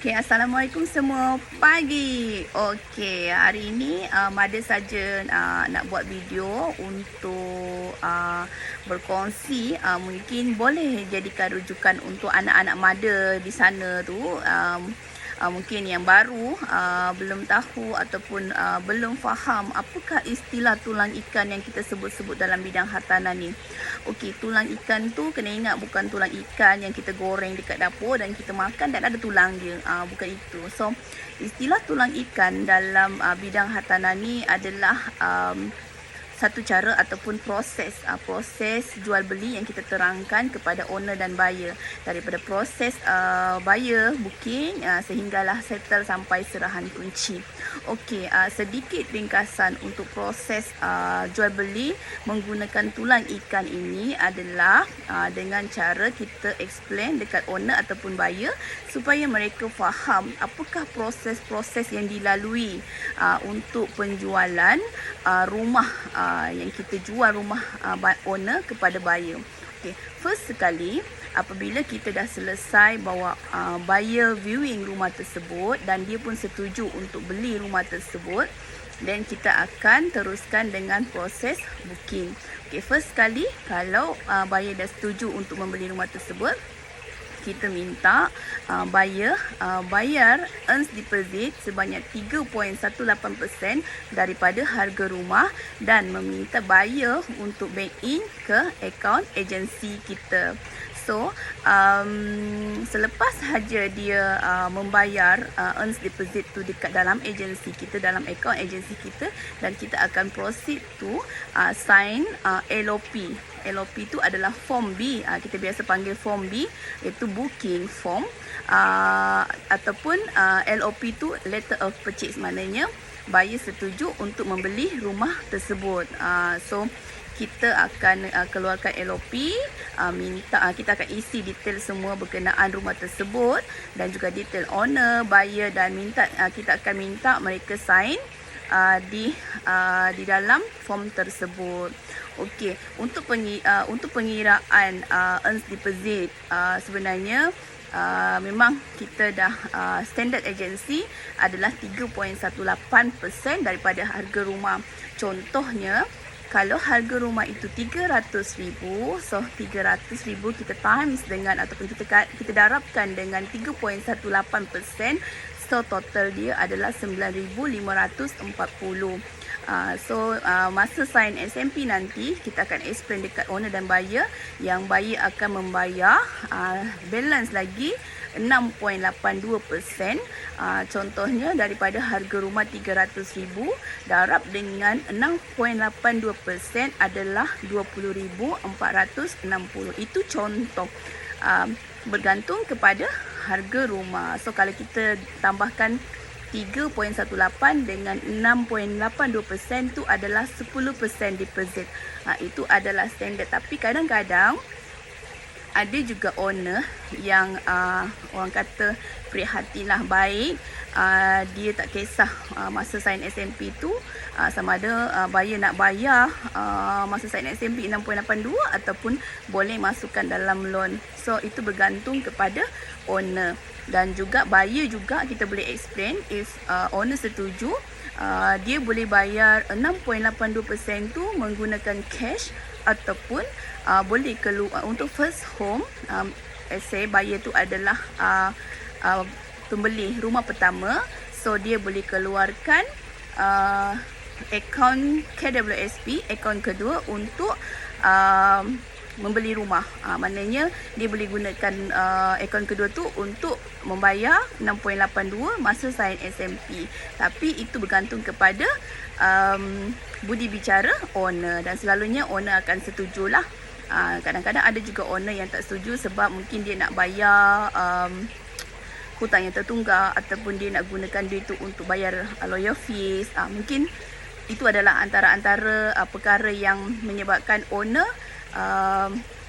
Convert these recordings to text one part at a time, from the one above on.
Assalamualaikum semua pagi. Hari ini Mada saja nak buat video untuk berkongsi, mungkin boleh jadikan rujukan untuk anak-anak Mada di sana tu. Mungkin yang baru belum tahu ataupun belum faham apakah istilah tulang ikan yang kita sebut-sebut dalam bidang hartanah ni. Tulang ikan tu kena ingat bukan tulang ikan yang kita goreng dekat dapur dan kita makan dan ada tulang dia. Bukan itu. So, istilah tulang ikan dalam bidang hartanah ni adalah satu cara ataupun proses jual beli yang kita terangkan kepada owner dan buyer, daripada proses buyer booking sehinggalah settle sampai serahan kunci. Sedikit ringkasan untuk proses jual beli menggunakan tulang ikan ini adalah dengan cara kita explain dekat owner ataupun buyer supaya mereka faham apakah proses-proses yang dilalui untuk penjualan rumah yang kita jual rumah owner kepada buyer. First sekali, apabila kita dah selesai bawa buyer viewing rumah tersebut dan dia pun setuju untuk beli rumah tersebut, then kita akan teruskan dengan proses booking. First sekali, kalau buyer dah setuju untuk membeli rumah tersebut, kita minta buyer bayar earns deposit sebanyak 3.18% daripada harga rumah dan meminta buyer untuk bank in ke akaun agensi kita. So, selepas sahaja dia membayar earns deposit tu dekat dalam agensi kita, dalam akaun agensi kita, dan kita akan proceed to sign LOP. LOP tu adalah form B, kita biasa panggil form B, iaitu booking form, ataupun LOP tu letter of purchase, maknanya buyer setuju untuk membeli rumah tersebut. So kita akan keluarkan LOP, kita akan isi detail semua berkenaan rumah tersebut dan juga detail owner, buyer, dan kita akan minta mereka sign di dalam form tersebut. Untuk pengiraan earns deposit, sebenarnya memang kita dah standard agency adalah 3.18% daripada harga rumah. Contohnya, kalau harga rumah itu 300,000, so 300,000 kita times dengan ataupun kita darabkan dengan 3.18%, so total dia adalah 9,540. Masa sign SMP nanti kita akan explain dekat owner dan buyer yang buyer akan membayar balance lagi 6.82%. Contohnya, daripada harga rumah 300,000 darab dengan 6.82% adalah 20,460. Itu contoh, bergantung kepada harga rumah. So kalau kita tambahkan 3.18 dengan 6.82% tu adalah 10% deposit. Itu adalah standard. Tapi kadang-kadang ada juga owner yang orang kata prihatinlah baik, dia tak kisah masa sign SMP tu sama ada buyer nak bayar masa sign SMP 6.82 ataupun boleh masukkan dalam loan. So itu bergantung kepada owner, dan juga buyer juga kita boleh explain if owner setuju, dia boleh bayar 6.82% tu menggunakan cash ataupun boleh keluar untuk first home. Say buyer tu adalah pembeli rumah pertama, so dia boleh keluarkan akaun KWSP, akaun kedua untuk membeli rumah. Maknanya dia boleh gunakan akaun kedua tu untuk membayar 6.82 masa sign SMP. Tapi itu bergantung kepada budi bicara owner, dan selalunya owner akan setujulah. Kadang-kadang ada juga owner yang tak setuju sebab mungkin dia nak bayar hutang yang tertunggak ataupun dia nak gunakan duit tu untuk bayar lawyer fees. Mungkin itu adalah antara perkara yang menyebabkan owner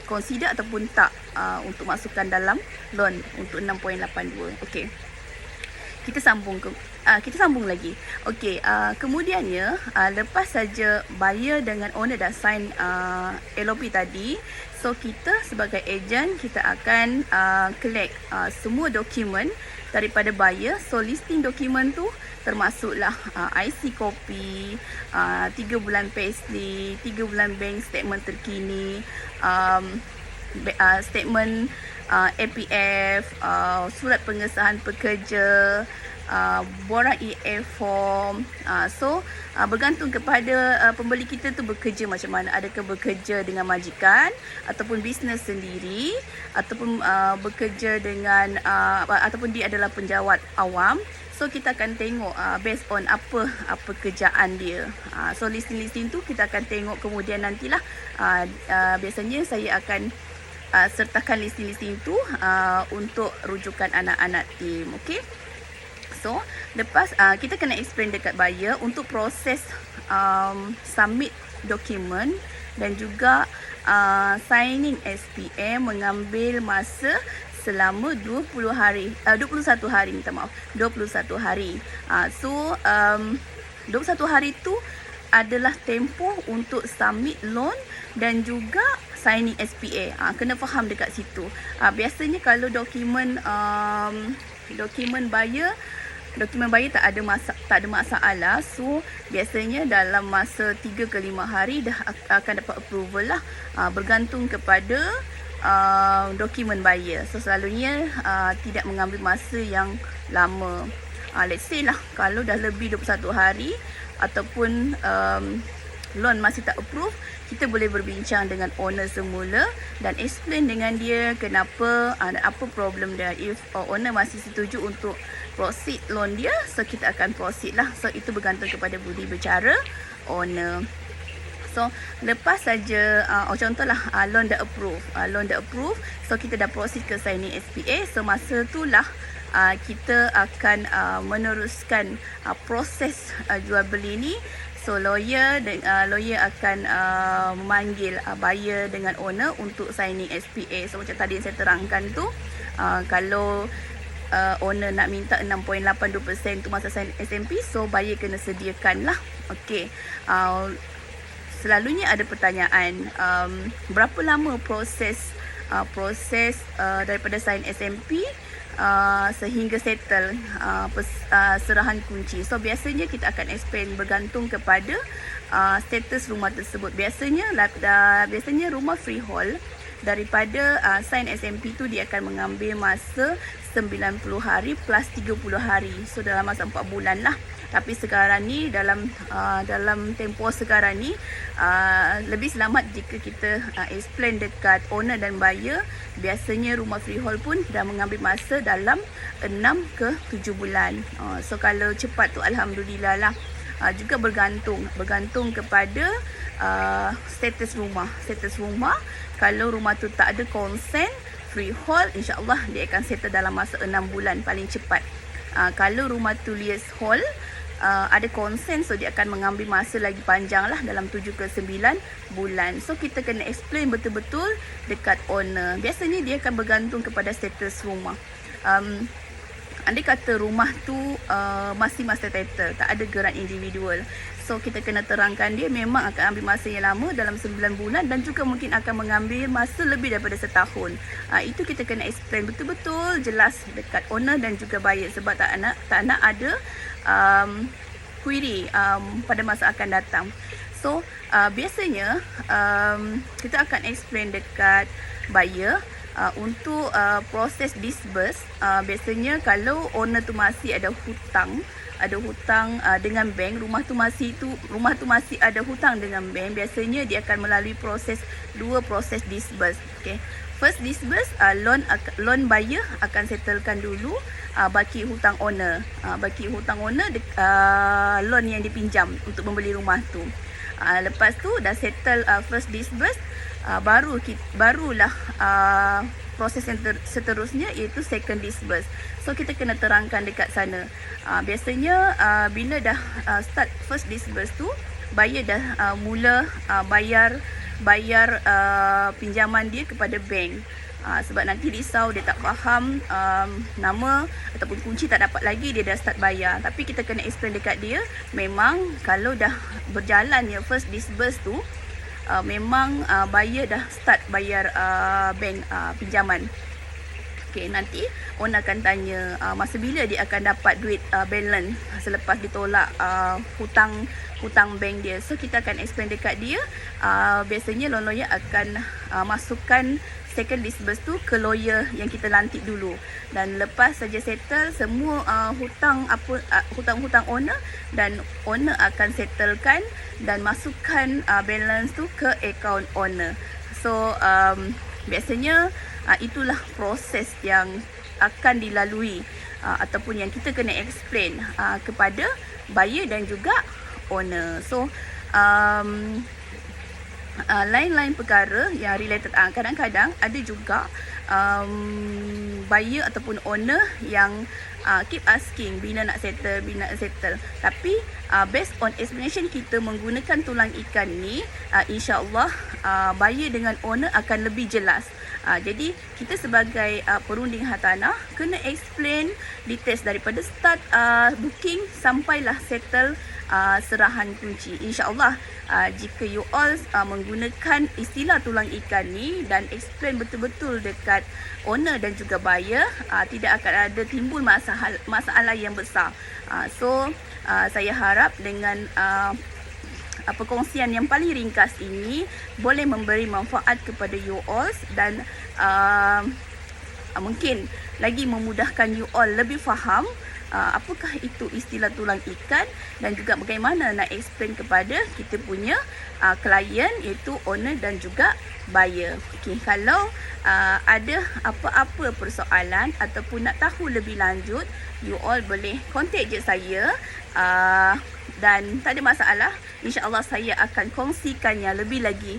consider ataupun tak untuk masukkan dalam loan untuk 6.82. Kita sambung lagi. Kemudiannya, lepas saja buyer dengan owner dah sign LOP tadi, so kita sebagai ejen kita akan collect semua dokumen daripada buyer. So listing dokumen tu termasuklah IC copy, 3 bulan payslip, 3 bulan bank statement terkini, statement APF, surat pengesahan pekerja, borang EF form. Bergantung kepada pembeli kita tu bekerja macam mana. Adakah bekerja dengan majikan ataupun bisnes sendiri, ataupun bekerja dengan ataupun dia adalah penjawat awam. So kita akan tengok based on apa kerjaan dia. So listing-listing tu kita akan tengok kemudian nantilah. Biasanya saya akan sertakan listing-listing tu untuk rujukan anak-anak tim. Okey. So lepas kita kena explain dekat buyer untuk proses submit dokumen dan juga signing SPA mengambil masa selama 21 hari, minta maaf, 21 hari. 21 hari tu adalah tempoh untuk submit loan dan juga signing SPA. Kena faham dekat situ. Biasanya kalau dokumen buyer tak ada masalah. So biasanya dalam masa 3 ke 5 hari dah akan dapat approval lah. Bergantung kepada dokumen buyer. So selalunya tidak mengambil masa yang lama. Let's say lah kalau dah lebih 21 hari ataupun loan masih tak approve, kita boleh berbincang dengan owner semula dan explain dengan dia kenapa dan apa problem dia. If owner masih setuju untuk proceed loan dia, so kita akan proceed lah. So itu bergantung kepada budi bicara owner. So lepas saja contohlah loan dah approve, so kita dah proceed ke signing SPA. So masa itulah kita akan meneruskan proses jual beli ni. So lawyer akan memanggil buyer dengan owner untuk signing SPA. So macam tadi yang saya terangkan tu, kalau owner nak minta 6.82% tu masa sign SMP, so buyer kena sediakan lah. Okey. Selalunya ada pertanyaan, berapa lama proses daripada sign SMP sehingga settle serahan kunci. So biasanya kita akan explain bergantung kepada status rumah tersebut. Biasanya rumah freehold daripada sign SMP tu dia akan mengambil masa 90 hari plus 30 hari. So dalam masa 4 bulan lah. Tapi sekarang ni dalam tempoh sekarang ni lebih selamat jika kita explain dekat owner dan buyer. Biasanya rumah freehold pun dah mengambil masa dalam 6 ke 7 bulan. So kalau cepat tu alhamdulillah lah. Juga bergantung kepada status rumah. Kalau rumah tu tak ada konsen freehold, insya-Allah dia akan settle dalam masa 6 bulan paling cepat. Kalau rumah tu leasehold ada konsen, so dia akan mengambil masa lagi panjang lah, dalam 7 ke 9 bulan. So kita kena explain betul-betul dekat owner. Biasanya dia akan bergantung kepada status rumah. Andai kata rumah tu masih master title, tak ada geran individual, so kita kena terangkan dia memang akan ambil masa yang lama dalam 9 bulan dan juga mungkin akan mengambil masa lebih daripada setahun. Itu kita kena explain betul-betul jelas dekat owner dan juga buyer, sebab tak nak ada query pada masa akan datang. So biasanya kita akan explain dekat buyer untuk proses disburse. Biasanya kalau owner tu masih ada hutang dengan bank, rumah tu masih ada hutang dengan bank, biasanya dia akan melalui dua proses disburse. Okay. First disburse, loan buyer akan settlekan dulu baki hutang owner. Loan yang dipinjam untuk membeli rumah tu. Lepas tu dah settle first disburse, barulah proses yang seterusnya iaitu second disburse. So kita kena terangkan dekat sana. Biasanya bila dah start first disburse tu, buyer dah mula bayar pinjaman dia kepada bank. Sebab nanti risau dia tak faham nama ataupun kunci tak dapat lagi, dia dah start bayar. Tapi kita kena explain dekat dia, memang kalau dah berjalan ya first disburse tu, memang buyer dah start bayar bank pinjaman. Okey, nanti owner akan tanya masa bila dia akan dapat duit balance selepas ditolak hutang bank dia. So kita akan explain dekat dia. Biasanya loan lawyer akan masukkan second disburse tu ke lawyer yang kita lantik dulu, dan lepas saja settle semua hutang-hutang owner, dan owner akan settlekan dan masukkan balance tu ke account owner. So biasanya itulah proses yang akan dilalui ataupun yang kita kena explain kepada buyer dan juga owner. So lain-lain perkara yang related, kadang-kadang ada juga buyer ataupun owner yang keep asking bila nak settle, tapi based on explanation kita menggunakan tulang ikan ni, insya-Allah buyer dengan owner akan lebih jelas. Jadi kita sebagai perunding hartanah kena explain details daripada start booking sampailah settle serahan kunci. InsyaAllah jika you all menggunakan istilah tulang ikan ni dan explain betul-betul dekat owner dan juga buyer, tidak akan ada timbul masalah yang besar. So saya harap dengan perkongsian yang paling ringkas ini boleh memberi manfaat kepada you all, dan mungkin lagi memudahkan you all lebih faham apakah itu istilah tulang ikan, dan juga bagaimana nak explain kepada kita punya klien, iaitu owner dan juga buyer. Okey, kalau ada apa-apa persoalan ataupun nak tahu lebih lanjut, you all boleh contact je saya, dan tak ada masalah. InsyaAllah saya akan kongsikannya lebih lagi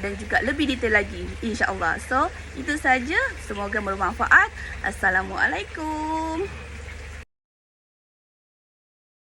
dan juga lebih detail lagi, insyaAllah. So itu saja, semoga bermanfaat. Assalamualaikum.